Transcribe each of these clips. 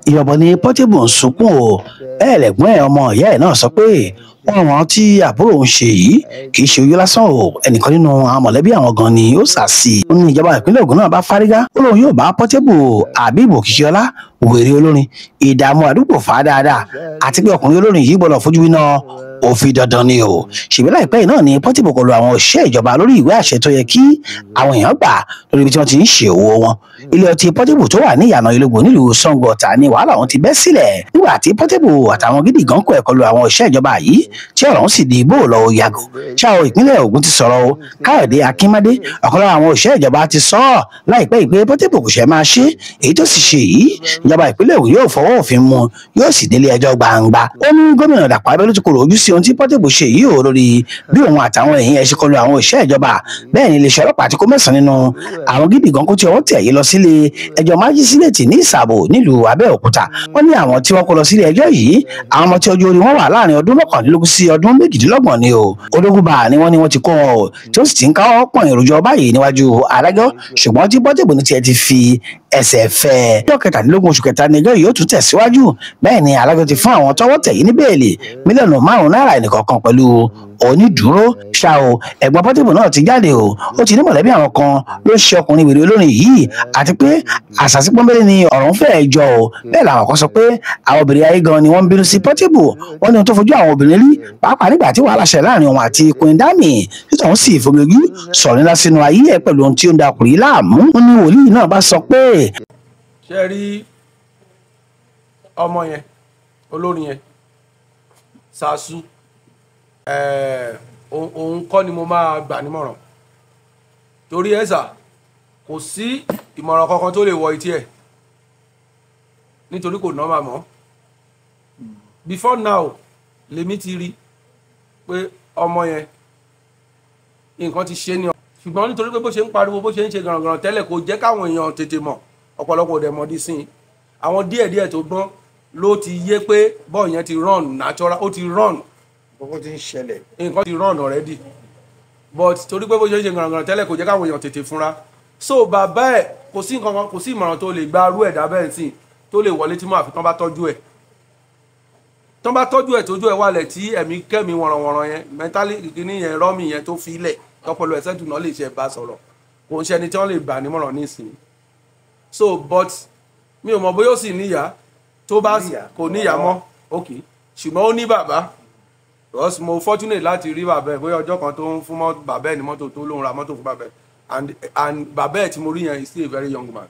ìrọ̀bọ̀ ni Portable ń sunkún o bẹ́ẹ̀ lẹ̀gbọ́n ẹ̀ ọmọ ìyá ẹ̀ náà sọ pé ọ̀ràn tí àbúrò ń ṣe yìí kì í ṣe oyún lásán o ẹnìkan nínú àwọn mọ̀lẹ́bí àwọn gan ni ó sà sí i. ó ní ìjọba ìpínlẹ̀ Ògùn náà bá fárígá ó lóun yóò bá Portable Habib Òkìkíọlá wèrè olórin ìdààmú àdúgbò fà á dáadáa àti pé ọkùnrin olórin yìí gbọ́dọ̀ fojú winá òfin dandan ni o. ṣèbí láìpẹ́ yìí náà ni Portable kọlu àwọn òṣìṣẹ́ ìjọba lórí ìwé àṣẹ tó yẹ kí àwọn èèyàn gbà lórí ibi tí wọ́n ti ń ṣe òwò wọn. ilé ọtí Portable tó wà ní ìyànà Ìlógbò nílùú Sango Ọ̀tà ni wàhálà wọn ti bẹ́ sílẹ̀ nígbà tí Portable àtàwọn gidi gan kọ ẹ̀kọ́ lu àwọn òṣìṣẹ́ ìjọba yìí tí ọ̀rọ̀ ń sì di bó lọ yàgò. ṣáà ìpínlẹ̀ Ògùn ti sọ̀rọ̀ o Káyọ̀dé Akínmádé ọ̀kan lára àwọn òṣìṣẹ́ ìjọba ti sọ ọ́ láìpẹ́ ìpè Portable kò ṣe máa ṣe èyí tó sì ṣe yìí ìjọba ìpínlẹ̀ Ògùn yóò fọwọ́ òfin mú yóò sì délé ẹjọ́ gbangba. ó ní gómìnà Dàpọ̀ Abẹ́òkúta ti kọ̀rọ̀ ojú sí ohun tí Portable ṣe yìí ò lórí bí òun àtàwọn èèyàn ẹ̀ ṣe kọlu àwọn òṣìṣẹ́ ìjọba bẹ́ẹ̀ ni iléeṣẹ́ ọlọ́pàá ti kó mẹ́sàn-án nínú àwọn gidi gan kó tí ọwọ́ tẹ̀ yìí lọ sílé ẹjọ́ májísíréètì ní Ìsàbò nílùú Abẹ́òkúta. wọ́n ní àwọn tí wọ́n kó lọ sílé ẹjọ́ yìí àwọn ọmọ tí ọjọ́ orí wọn wà láàrin ọdún 19 sí ọdún 32 ni o. Odógúnbà ni wọ́n ti kó wọn o tí ó sì ti ń káwọ́ pọ̀n ìròjọ́ báyìí níwájú adájọ́ ṣùgbọ́n tí Portable ní tiẹ̀ ti fi ẹsẹ̀ fẹ́. ọjọ́ 17 oṣù kẹta ni ẹjọ́ yìí ó tún tẹ̀síwájú bẹ́ẹ̀ ni adájọ́ ti fún àwọn tọ́wọ́ tẹ̀ yìí ní bẹ́ẹ̀lì mílíọ̀nù 5 náírà ẹnìkọ̀ọ̀kan pẹ̀lú onídùúró. ṣá o ẹ̀gbọ́n Portable náà ti jáde o ó ti ní mọ̀lẹ́bí àwọn kan ló ń ṣe ọkùnrin wèrè olórin yìí àti pé àṣàsí pọ́nbélé ni ọ̀rọ̀ ń fẹ́ jọ o bẹ́ẹ̀ làwọn kan sọ pé àwọn obìnrin ayé gan ni wọ́n ń bínú sí Portable wọ́n ní ohun tó fojú àwọn obìnrin rí pàápàá nígbà tí wàhálà ṣẹlẹ̀ láàrin òun àti Queen Dami títọ̀ ń sì fogojú sọ̀rọ̀ ńlá sínú ayé ẹ̀ pẹ̀lú ohun tí ó ń da ọkùnrin láàmú. wọ́n ní wòlíì náà bá sọ pé. ṣe rí ọmọ yẹn olórin yẹn Ṣàṣù òun kọ́ ni mo máa gbà nímọ̀ràn torí ẹ̀sà kò sí ìmọ̀ràn kankan tó lè wọ etí ẹ̀ nítorí kò nọ́mà mọ́ before now lèmi ti rí pé ọmọ yẹn nǹkan ti ṣe ni ṣùgbọ́n nítorí pé bó ṣe ń pariwo bó ṣe ń ṣe gànàgànà tẹ́lẹ̀ kò jẹ́ káwọn èèyàn tètè mọ̀ ọ̀pọ̀lọpọ̀ dẹ̀ mọ̀ dí sí i àwọn díẹ̀díẹ̀ tó gbọ́n ló ti yé pé bọ́ọ̀ yẹn ti run natural ó ti run gbogbo ti ń ṣẹlẹ̀ nǹkan ti run already but torí pé bó ṣe ń ṣe gànàgànà tẹ́lẹ̀ kò jẹ́ káwọn èèyàn tètè fúnra so bàbá ẹ̀ kò sí nǹkan kan kò sí ìmọ̀ràn tó lè gba arú ẹ̀dá bẹ́ẹ̀ sí tó lè wọlé tí mo àfi tán bá tọ́jú ẹ̀ tójú ẹ̀ wálẹ̀ tí ẹ̀mí kẹ́mi wọ̀rọ̀wọ̀rọ̀ yẹn mẹ́tálì kìíní yẹn rọ́mì yẹn tó fi ilẹ̀ tọpọlọ ẹ̀sẹ̀ dùn náà lè ṣe bá sọ̀rọ̀ kò ń ṣe ẹni tí wọ́n lè gbà nímọ̀ràn nísìnyí so but mi ò mọ̀ bóyá ó sì níyà tó bá kò níyà mọ́ ok ṣùgbọ́n ó ní bàbá because mo fortunate láti rí bàbá ẹ̀ bóyá ọjọ́ kan tó ń fún bàbá ẹ̀ ní mọ́tò tó lóun ra mọ́tò fún bàbá ẹ̀ and bàbá ẹ̀ tí mo rí yẹn is still a very young man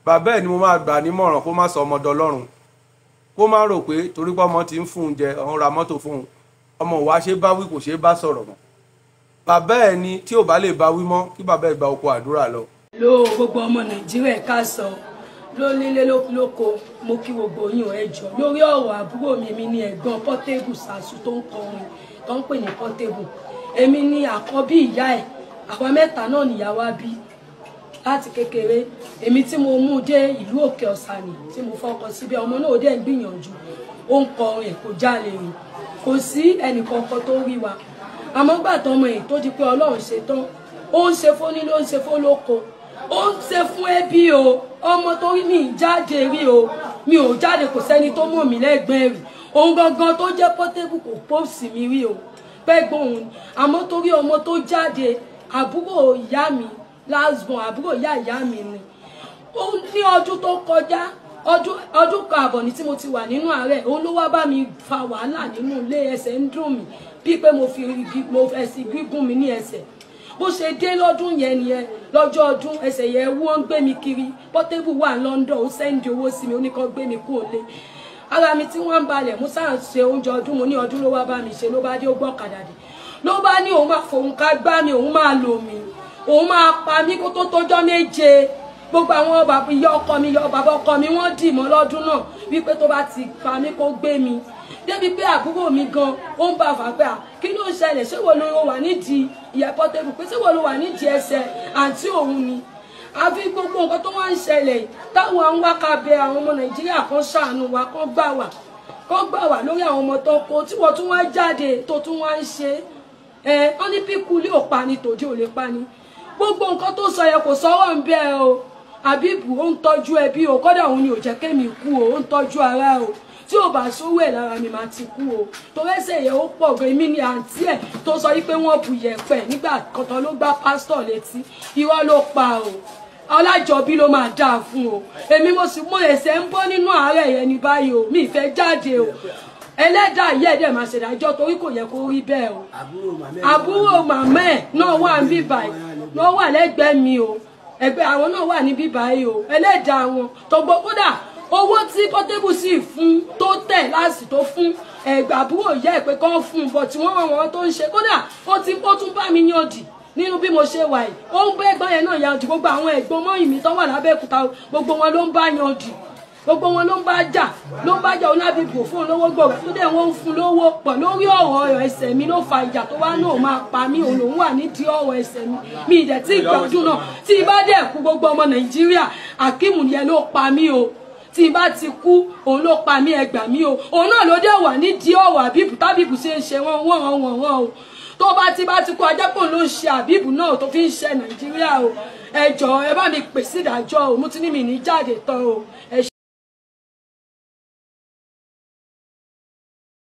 bàbá ẹ̀ ni mo máa gbà nímọ̀ràn kó má sọ ọmọdé ọlọ́run kó má rò pé torí pé ọmọ ti ń fún un jẹ òun ra mọ́tò fún un ọmọ wa ṣe bá wí kò ṣe bá sọ̀rọ̀ mọ́ bàbá ẹ̀ ni tí ò bá lè bá wí mọ́ kí bàbá ẹ̀ gba oko àdúrà lọ. ló gbogbo ọmọ Nàìjíríà ká sọ ló nílé lóko mo kí gbogbo yín ẹ jọ̀ọ́ lórí ọ̀rọ̀ àbúrò mi ní ẹ̀gbọ́n Portable Ṣàṣù tó ń kọrin tó ń pè ní Portable èmi ní àkọ́bí ìyá ẹ̀ àwa mẹ́ta náà nìyá wa bí láti kékeré èmi tí mo mú dé ìlú Òkè Ọ̀sàní tí mo fọkọ síbẹ̀ ọmọ náà ó dẹ̀ ń gbìyànjú ó ń kọrin kò jálè rìn kò sí ẹnìkankan tó rí wa àmọ́ gbà tán ọmọ yìí tó di pé Ọlọ́run ṣe tán ó ń ṣe fóní ló ń ṣe fólóko ó ń ṣe fún ẹbí o ọmọ tó rí mi jáde rí o mi ò jáde kò sẹ́ni tó mọ̀ mí lẹ́gbẹ̀ẹ́ rí òun gangan tó jẹ́ Portable kò pọ́ọ̀sì mi rí o pẹ́gbọ́n òun àmọ́ torí ọmọ tó jáde àbúrò ìyá mi lásbọn àbúrò ìyá mi ni ó ní ọdún tó kọjá ọdún kan àbọ̀ ní tí mo ti wà nínú àárẹ̀ òun ló wá bá mi fa wàhálà nínú ilé ẹsẹ̀ ń dùn mí bí pé mo ẹsẹ̀ gígùn mi ní ẹsẹ̀ bó ṣe dé lọ́dún yẹn nìyẹn lọ́jọ́ ọdún ẹsẹ̀ yẹn wọ́n ń gbé mi kiri Portable wà London ó sẹ́ndì owó sí mi ó ní kó gbé mi kúrò lé ara mi tí wọ́n ń balẹ̀ mo sáà ṣe oúnjẹ ọdún mo ní ọdún ló wá bá mi ṣe ló bá dé ó gbọ́kadà dé ló bá ní òun máa fòun ká gbá mi òun máa lò mí òun máa pa mí kó tó tójọ́ méje gbogbo àwọn bàbá ìyá ọkọ mi ìyá bàbá ọkọ mi wọ́n dì mọ́ lọ́dún náà wípé tó bá ti pa mí kó gbé mi débi pé àbúrò mi gan ó ń bá fà pé kí ló ń ṣẹlẹ̀ ṣé wo ló wà nídìí ìyá Portable pé ṣé wo ló wà nídìí ẹsẹ̀ àǹtí òun ni àfi gbogbo nǹkan tó wá ń ṣẹlẹ̀ táwọn àwọn wákàbẹ àwọn ọmọ Nàìjíríà kan ṣàánú wa kan gbà wá lórí àwọn ọmọ tó kó tí wọ́n tún wá jáde tó tún wá ń ṣe wọ́n ní píkú lé ò pa ni tòjú ò lè pa ni gbogbo nǹkan tó sọ yẹ kò sọ́wọ́ ń bẹ́ẹ̀ o Àbíbù ó ń tọ́jú ẹbí o, kódà òun ni ò jẹ́ kémi kú o, ó ń tọ́jú ara o. Tí ò bá sówó ẹ̀ lára mi máa ti kú o. Torí ẹsẹ̀ yẹn ó pọ̀ gan, èmi ni àǹtí ẹ̀ tó sọ wípé wọ́n bu yẹ̀pẹ̀ nígbà kan ló gbá pásítọ̀ létí. Irọ́ ló pa o. Ọlájọbí ló máa dáa fún o. Èmi mo sì mọ ẹsẹ̀ ń bọ́ nínú àárẹ̀ yẹn ní báyìí o. Mi ìfẹ́ jáde o. Ẹlẹ́dàá yẹ́ ẹ̀dẹ̀ máa ṣèdájọ́ torí kò yẹ kó rí bẹ́ẹ̀ o. Àbúrò màmá ẹ̀ náà wà ní bíbáyìí, náà wà lẹ́gbẹ̀ẹ́ mi o. Ẹgbẹ́ àwọn náà wà ní bíbáyìí o. Ẹlẹ́dàá wọn tó gbọ́ kódà owó tí Portable sì fún tó tẹ̀ láti tó fún àbúrò yẹ́ ẹ̀ pé kán fún un bọ̀ tí wọ́n ràn wọ́n tó ń ṣe kódà ó tún bá mi yàn dì nínú bí mo ṣe wà yìí. Ó ń bá ẹ̀gbọ́n yẹn náà yàn dì, gbogbo àwọn ẹ̀gbọ́n mọ́yìn mi tó wà lábẹ́òkúta gbogbo wọn ló ń bá yàn dì, gbogbo wọn ló ń bá jà Ọlábíbù fún olówó gbòòrò tó dẹ̀ wọ́n ń fún lówó pọ̀ lórí ọ̀rọ̀ ẹsẹ̀ mi ló fa ìjà tó wá náà máa pa mí, òun lòún wà nídìí ọ̀rọ̀ ẹsẹ̀ mi ìdẹ̀ tí ìgbàdùn náà tí ibà dẹ̀ kú gbogbo ọmọ Nàìjíríà Akeem yẹn ló pa mí o, tí ibà ti kú òun ló pa mí, ẹ gbà mí o. Òun náà ló dẹ̀ wà nídìí ọ̀rọ̀ Àbíbù tábìbù ṣe ń ṣe wọ́n o. Tó bá ti kú ajẹ́pọ̀ ló ń ṣe Àbíbù náà tó fi ń ṣe Nàìjíríà o. Ẹ jọ̀ọ́ ẹ bá mi pèsè ìdájọ́ o, mo ti ní mi ní jáde tán o.